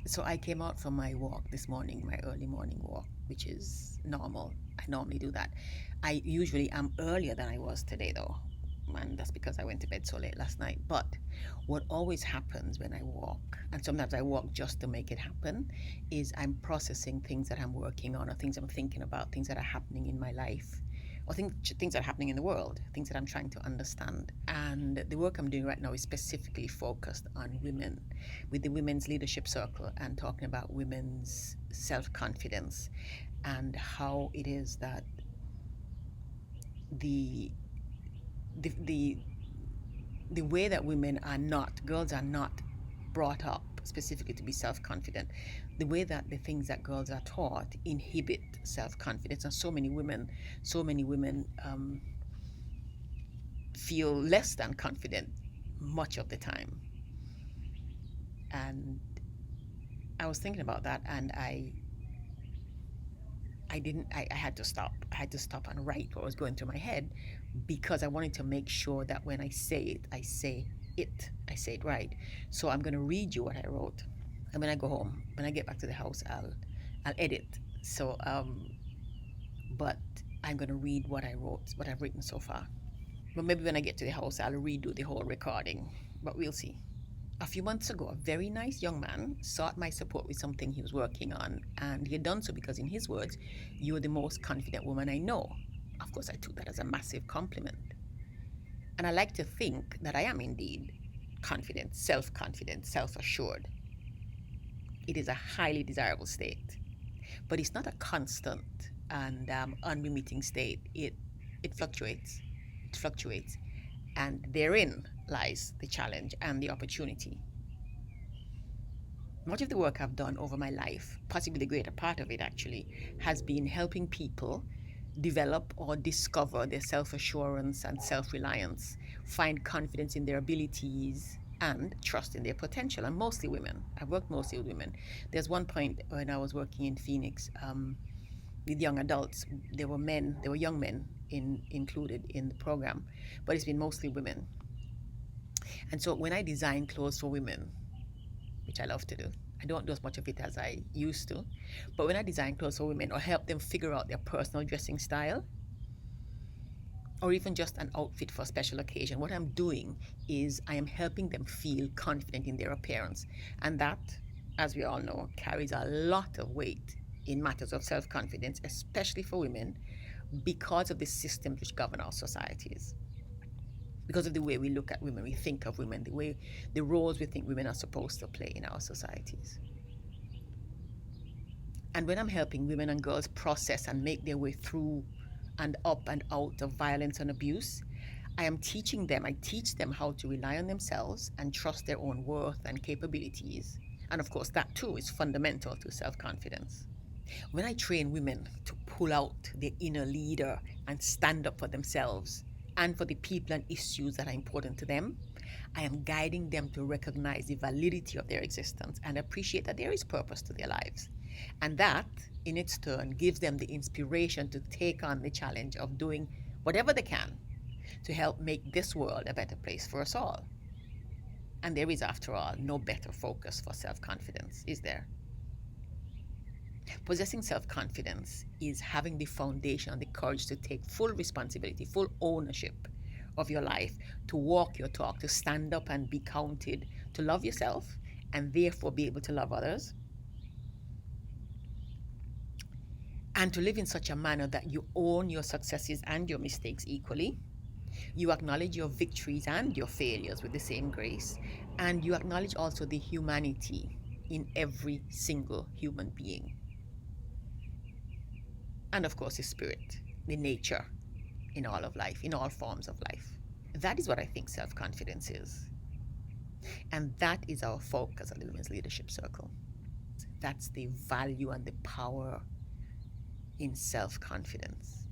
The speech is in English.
So I came out from my walk this morning, my early morning walk, which is normal. I normally do that. I usually am earlier than I was today, though. And that's because I went to bed so late last night. But what always happens when I walk, and sometimes I walk just to make it happen, is I'm processing things that I'm working on or things I'm thinking about, things that are happening in my life, or things that are happening in the world, things that I'm trying to understand. And the work I'm doing right now is specifically focused on women, with the Women's Leadership Circle, and talking about women's self confidence and how it is that the the the the way that girls are not brought up specifically to be self-confident, the way that the things that girls are taught inhibit self-confidence, and so many women feel less than confident much of the time. And I was thinking about that, and I didn't I had to stop. I had to stop and write what was going through my head, because I wanted to make sure that when I say it, I say it right. So I'm going to read you what I wrote, and when I go home, when I get back to the house, I'll edit. So but I'm going to read what I wrote, what I've written so far. But maybe when I get to the house, I'll redo the whole recording, but we'll see. A few months ago, a very nice young man sought my support with something he was working on, and he had done so because, in his words, "You're the most confident woman I know." Of course, I took that as a massive compliment. And I like to think that I am indeed confident, self assured. It is a highly desirable state, but it's not a constant and unremitting state. It fluctuates. It fluctuates. And therein lies the challenge and the opportunity. Much of the work I've done over my life, possibly the greater part of it actually, has been helping people develop or discover their self assurance and self reliance, find confidence in their abilities, and trust in their potential. And mostly women. I've worked mostly with women. There's one point when I was working in Phoenix with young adults, there were young men included in the program, but it's been mostly women. And so when I design clothes for women, which I love to do, I don't do as much of it as I used to. But when I design clothes for women or help them figure out their personal dressing style, or even just an outfit for a special occasion, what I'm doing is I am helping them feel confident in their appearance. And that, as we all know, carries a lot of weight in matters of self confidence, especially for women, because of the systems which govern our societies. Because of the way we look at women, we think of women, the roles we think women are supposed to play in our societies. And when I'm helping women and girls process and make their way through and up and out of violence and abuse, I teach them how to rely on themselves and trust their own worth and capabilities. And of course, that too is fundamental to self confidence. When I train women to pull out their inner leader and stand up for themselves and for the people and issues that are important to them, I am guiding them to recognize the validity of their existence and appreciate that there is purpose to their lives. And that, in its turn, gives them the inspiration to take on the challenge of doing whatever they can to help make this world a better place for us all. And there is, after all, no better focus for self confidence, is there? Possessing self confidence is having the foundation and the courage to take full responsibility, full ownership of your life, to walk your talk, to stand up and be counted, to love yourself, and therefore be able to love others, and to live in such a manner that you own your successes and your mistakes equally. You acknowledge your victories and your failures with the same grace, and you acknowledge also the humanity in every single human being. And of course, the spirit, the nature in all of life, in all forms of life. That is what I think self confidence is. And that is our focus at the Women's Leadership Circle. That's the value and the power in self confidence.